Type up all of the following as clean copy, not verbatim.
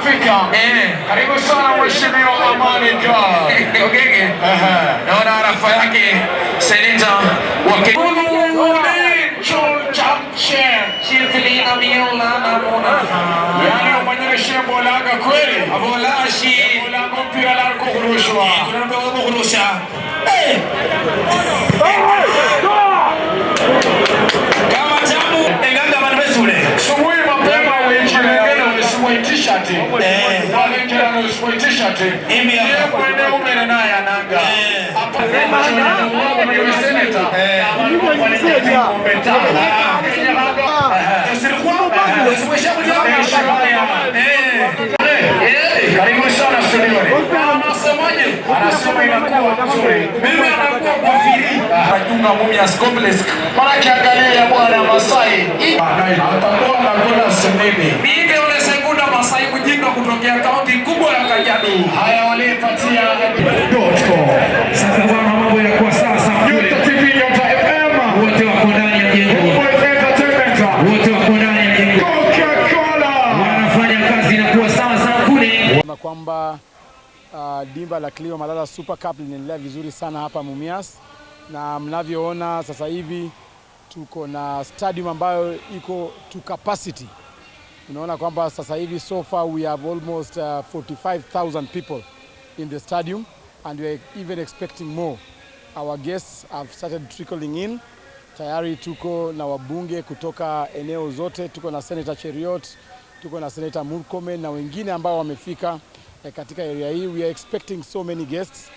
Afrika. Karibu sana mheshimiwa Amani Joa. Okay. Naona harafa yake seneta wa yani umanyeshe bolaga kweli abolashi bolaga mpira la kurushwa kurusha kama tamu enganga manbesule subuhi mapema wengine wamesua t-shirt wengine wamesua t-shirt imbi hapo kwenda umene naye ananga hapa ni senator karibu sana studioni. Anasemaje? Anasema inakuwa nzuri. Mimi anakuwa kwa firi. Hajunga Mumias Complex. Mara kiangalia bwana Masai. Atakuwa anakwenda semeni. Bige ule sekunda Masai mjinga kutokea kaunti kubwa ya Kajiado. Haya walipatia Sasa bwana mambo yanakuwa sawa sawa. Nyota TV Nyota FM. Wote wako ndani ya jengo. Wote wako ndani ya jengo. Coca-Cola. Wanafanya kazi inakuwa sawa sawa kule. Kwamba dimba la Clio Malala Super Cup linaendelea vizuri sana hapa Mumias, na mnavyoona sasa hivi tuko na stadium ambayo iko to capacity. Unaona kwamba sasa hivi so far we have almost 45,000 people in the stadium, and we are even expecting more. Our guests have started trickling in. Tayari tuko na wabunge kutoka eneo zote, tuko na Senator Cheriot, tuko na Senator Murkomen na wengine ambao wamefika katika area hii. We are expecting so many guests.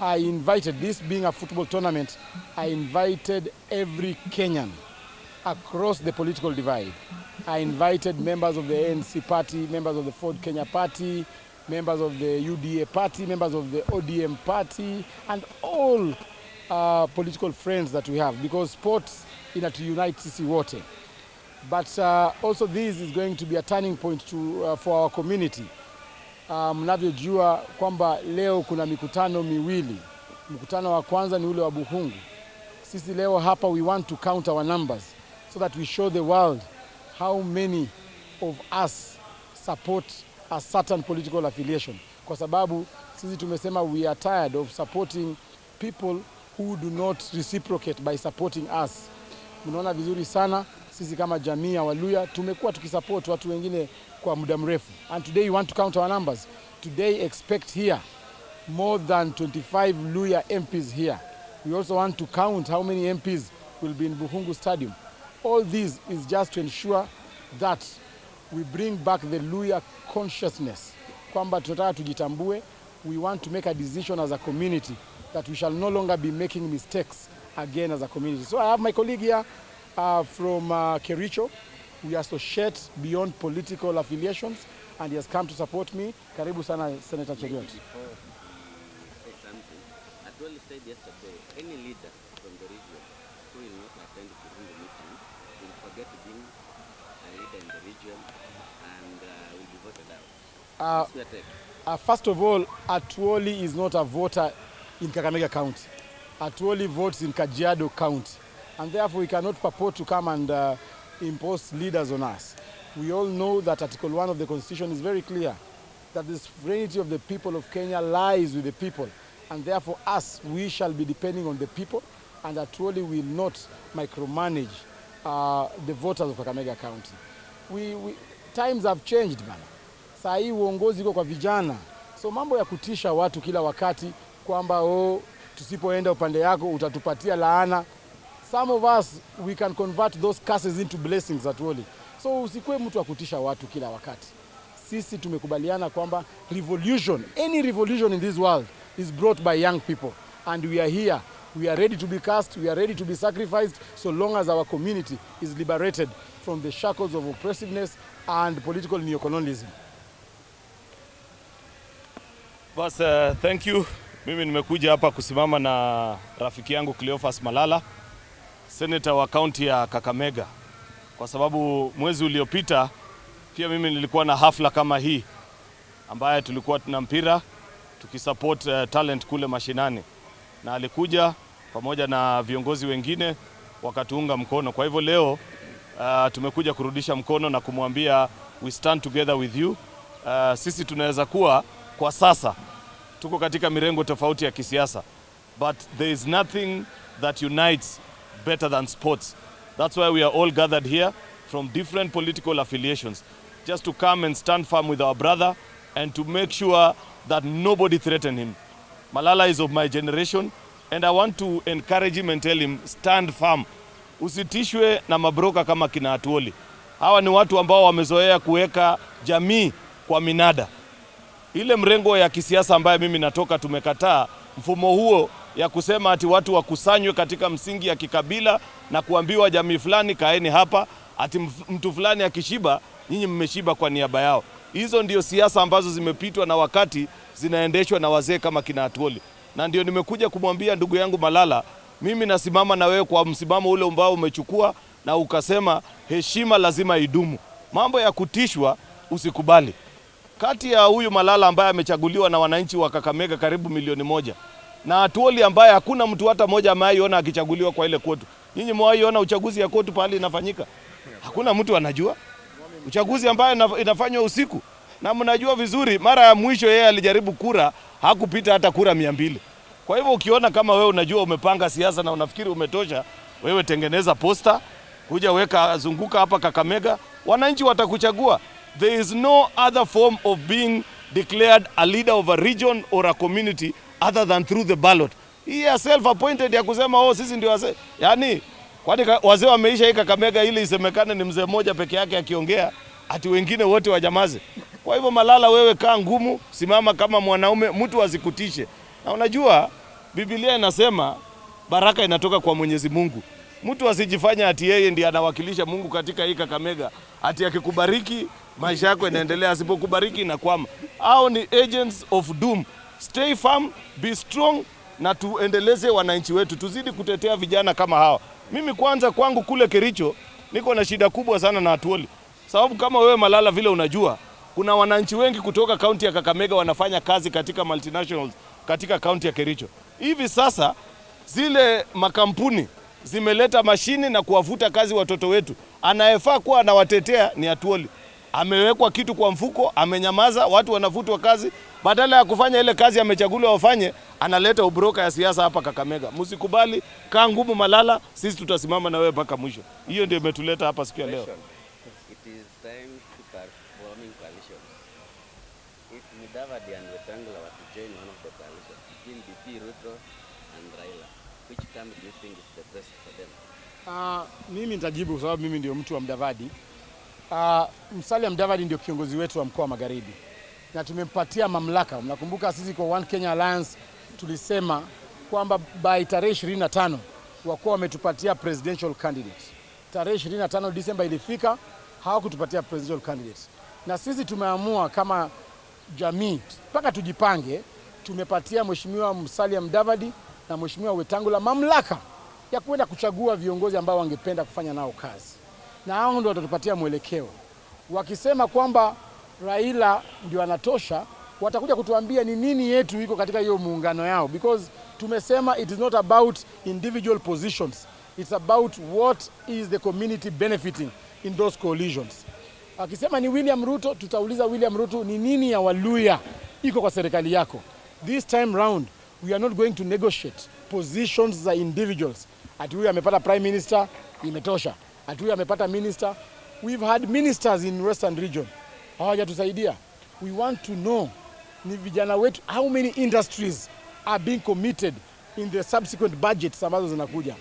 I invited, this being a football tournament, I invited every Kenyan across the political divide. I invited members of the ANC party, members of the Ford Kenya party, members of the UDA party, members of the ODM party, and all political friends that we have, because sports inatuunite sisi wote. But also this is going to be a turning point for our community. Mnavyojua kwamba leo kuna mikutano miwili. Mkutano wa kwanza ni ule wa Buhungu. Sisi leo hapa we want to count our numbers so that we show the world how many of us support a certain political affiliation. Kwa sababu sisi tumesema we are tired of supporting people who do not reciprocate by supporting us. Mnaona vizuri sana sisi kama jamii ya Waluya tumekuwa tukisupport watu wengine kwa muda mrefu. And today we want to count our numbers. Today expect here more than 25 Luya MPs here. We also want to count how many MPs will be in Buhungu Stadium. All this is just to ensure that we bring back the Luya consciousness. Kwamba tunataka tujitambue. We want to make a decision as a community that we shall no longer be making mistakes again as a community. So I have my colleague here from Kericho. We associate beyond political affiliations, and he has come to support me. Karibu sana, Senator Cheriot. Before I say something, I told said yesterday, any leader from the region who will not attend during the meeting will forget being a leader in the region and will be voted out. First of all, Atuoli is not a voter in Kakamega County. Atuoli votes in Kajiado County, and therefore we cannot purport to come and impose leaders on us. We all know that Article 1 of the Constitution is very clear, that the sovereignty of the people of Kenya lies with the people, and therefore us, we shall be depending on the people, and Atuoli will not micromanage the voters of Kakamega County. Times have changed, man. Saa hii uongozi uko kwa vijana, so mambo ya kutisha watu kila wakati kwamba tusipoenda upande yako utatupatia laana. Some of us, we can convert those curses into blessings Atuoli. So usikue mtu wa kutisha watu kila wakati. Sisi tumekubaliana kwamba revolution, any revolution in this world is brought by young people, and we are here. We are ready to be cast, we are ready to be sacrificed, so long as our community is liberated from the shackles of oppressiveness and political neocolonialism. Bas, thank you. Mimi nimekuja hapa kusimama na rafiki yangu Cleophas Malala, senator wa kaunti ya Kakamega, kwa sababu mwezi uliopita pia mimi nilikuwa na hafla kama hii ambaye tulikuwa tuna mpira tukisupport talent kule mashinani, na alikuja pamoja na viongozi wengine wakatuunga mkono. Kwa hivyo leo tumekuja kurudisha mkono na kumwambia we stand together with you sisi tunaweza kuwa kwa sasa tuko katika mirengo tofauti ya kisiasa, but there is nothing that unites better than sports. That's why we are all gathered here from different political affiliations, just to come and stand firm with our brother and to make sure that nobody threaten him. Malala is of my generation, and I want to encourage him and tell him, stand firm. Usitishwe na mabroka kama kina Atuoli. Hawa ni watu ambao wamezoea kuweka jamii kwa minada. Ile mrengo ya kisiasa ambaye mimi natoka, tumekataa mfumo huo ya kusema ati watu wakusanywe katika msingi ya kikabila na kuambiwa jamii fulani kaeni hapa, ati mtu fulani akishiba nyinyi mmeshiba kwa niaba yao. Hizo ndio siasa ambazo zimepitwa na wakati, zinaendeshwa na wazee kama kina Atuoli. Na ndio nimekuja kumwambia ndugu yangu Malala, mimi nasimama na wewe kwa msimamo ule ambao umechukua na ukasema heshima lazima idumu. Mambo ya kutishwa usikubali. Kati ya huyu Malala ambaye amechaguliwa na wananchi wa Kakamega karibu 1,000,000 na Atuoli ambaye hakuna mtu hata mmoja ameiona akichaguliwa kwa ile koti. Nyinyi mwaiona uchaguzi ya koti pale inafanyika? Hakuna mtu anajua. Uchaguzi ambaye inafanywa usiku. Na mnajua vizuri mara ya mwisho yeye alijaribu kura, hakupita hata kura 200. Kwa hivyo ukiona kama wewe unajua umepanga siasa na unafikiri umetosha, wewe tengeneza posta, kuja weka zunguka hapa Kakamega, wananchi watakuchagua. There is no other form of being declared a leader of a region or a community other than through the ballot. He is self-appointed ya kusema sisi ndio wazee. Yaani kwani wazee wameisha hii Kakamega ili isemekane ni mzee mmoja peke yake akiongea ati wengine wote wajamaze. Kwa hivyo Malala, wewe kaa ngumu, simama kama mwanaume, mtu asikutishe. Na unajua Biblia inasema baraka inatoka kwa Mwenyezi Mungu. Mtu asijifanya ati yeye ndiye anawakilisha Mungu katika hii Kakamega, ati akikubariki maisha yako yanaendelea, asipokubariki inakwama. Hao ni agents of doom. Stay firm, be strong, na tuendeleze wananchi wetu, tuzidi kutetea vijana kama hawa. Mimi kwanza kwangu kule Kericho niko na shida kubwa sana na Atuoli. Sababu kama wewe Malala vile unajua, kuna wananchi wengi kutoka kaunti ya Kakamega wanafanya kazi katika multinationals katika kaunti ya Kericho. Hivi sasa zile makampuni zimeleta mashini na kuwavuta kazi watoto wetu. Anayefaa kuwa anawatetea ni Atuoli. Amewekwa kitu kwa mfuko, amenyamaza, watu wanavutwa kazi. Badala ya kufanya ile kazi amechaguliwa wafanye, analeta ubroka ya siasa hapa Kakamega. Msikubali, kaa ngumu Malala, sisi tutasimama na wewe mpaka mwisho. Hiyo ndio imetuleta hapa siku ya leo. It is time to start forming coalitions. If Mudavadi and Wetangula were to join one of the coalitions between DP, Ruto and Raila, which camp do you think is the best for them? Mimi nitajibu kwa sababu mimi ndio mtu wa Mudavadi. Musalia Mudavadi ndio kiongozi wetu wa mkoa wa Magharibi na tumempatia mamlaka. Mnakumbuka sisi kwa One Kenya Alliance tulisema kwamba by tarehe 25 wakuwa wametupatia presidential candidate. Tarehe 25 Disemba ilifika, hawakutupatia presidential candidate. Na sisi tumeamua kama jamii mpaka tujipange, tumepatia Mheshimiwa Musalia Mudavadi na Mheshimiwa Wetangula mamlaka ya kwenda kuchagua viongozi ambao wangependa kufanya nao kazi. Na hao ndio watatupatia mwelekeo. Wakisema kwamba Raila ndio anatosha, watakuja kutuambia ni nini yetu iko katika hiyo muungano yao, because tumesema it is not about individual positions, it's about what is the community benefiting in those coalitions. Akisema ni William Ruto, tutauliza William Ruto ni nini ya Waluya iko kwa serikali yako. This time round we are not going to negotiate positions za individuals. Ati huyu amepata prime minister, imetosha. Ati huyu amepata minister. We've had ministers in Western region, hawajatusaidia. We want to know ni vijana wetu, how many industries are being committed in the subsequent budgets ambazo zinakuja.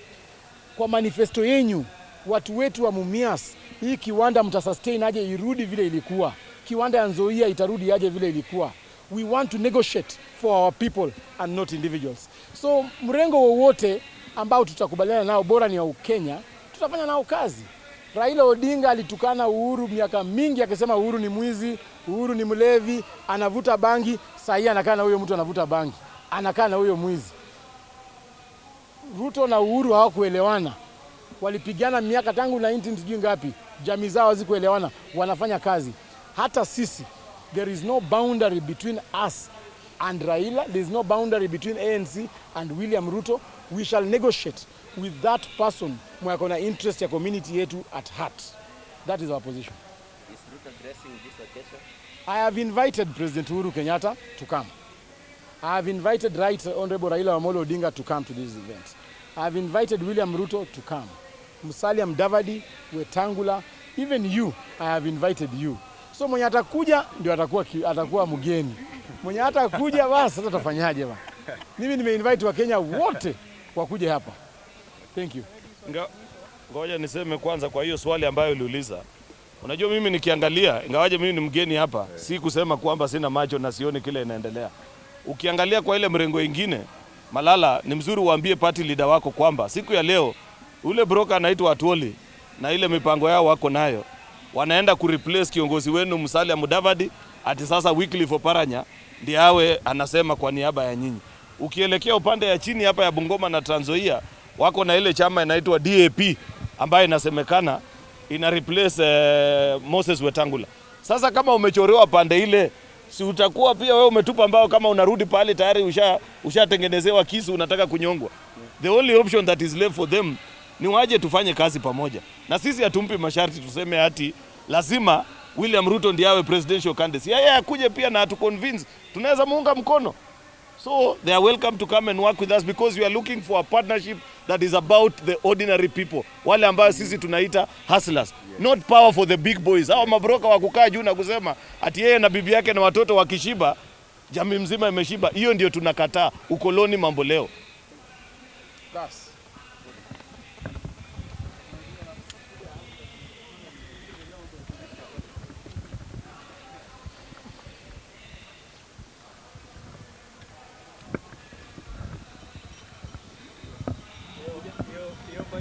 Kwa manifesto yenyu watu wetu wa Mumias, hii kiwanda mtasustain aje irudi vile ilikuwa? Kiwanda ya Nzoia itarudi aje vile ilikuwa? We want to negotiate for our people and not individuals. So mrengo wowote ambao tutakubaliana nao, bora ni wa Kenya, tutafanya nao kazi. Raila Odinga alitukana Uhuru miaka mingi akisema Uhuru ni mwizi, Uhuru ni mlevi, anavuta bangi. Sasa anakaa na huyo mtu anavuta bangi, anakaa na huyo mwizi. Ruto na Uhuru hawakuelewana. Walipigana miaka tangu 19 sijui ngapi. Jamii zao hazikuelewana, wanafanya kazi. Hata sisi, there is no boundary between us and Raila, there is no boundary between ANC and William Ruto. We shall negotiate with that person mwenye kuna interest ya community yetu at heart. That is our position. Is Ruto addressing this occasion? I have invited President Uhuru Kenyatta to come. I have invited Right Honorable Raila Amolo Odinga to come to this event. I have invited William Ruto to come. Musalia Mudavadi, Wetangula, even you, I have invited you. So mwenye atakuja ndio atakuwa mgeni. Mwenye atakuja basi sasa tafanyaje bana? Mimi nimeinvite wa Kenya wote wakuje hapa. Thank you. Ngoja niseme kwanza kwa hiyo swali ambayo uliuliza. Unajua mimi nikiangalia, ingawaje mimi ni mgeni hapa, si kusema kwamba sina macho na sioni kile inaendelea. Ukiangalia kwa ile mrengo ingine, Malala ni mzuri uambie party leader wako kwamba siku ya leo ule broker anaitwa Atwoli na ile mipango yao wako nayo. Wanaenda kureplace kiongozi wenu Musalia Mudavadi ati sasa Wycliffe Oparanya ndiye awe anasema kwa niaba ya nyinyi. Ukielekea upande ya chini hapa ya Bungoma na Trans Nzoia wako na ile chama inaitwa DAP ambayo inasemekana ina replace Moses Wetangula. Sasa kama umechorewa pande ile, si utakuwa pia wewe umetupa mbao kama unarudi pale tayari ushatengenezewa kisu unataka kunyongwa. The only option that is left for them ni waje tufanye kazi pamoja. Na sisi hatumpi masharti tuseme ati lazima William Ruto ndiye awe presidential candidate. Yeye akuje pia na atu convince tunaweza muunga mkono. So they are welcome to come and work with us because we are looking for a partnership that is about the ordinary people. Wale ambao sisi tunaita hustlers. Not power for the big boys. Hao mabroka wa kukaa juu na kusema ati yeye na bibi yake na watoto wakishiba, jamii mzima imeshiba. Hiyo ndio tunakataa. Ukoloni mambo leo.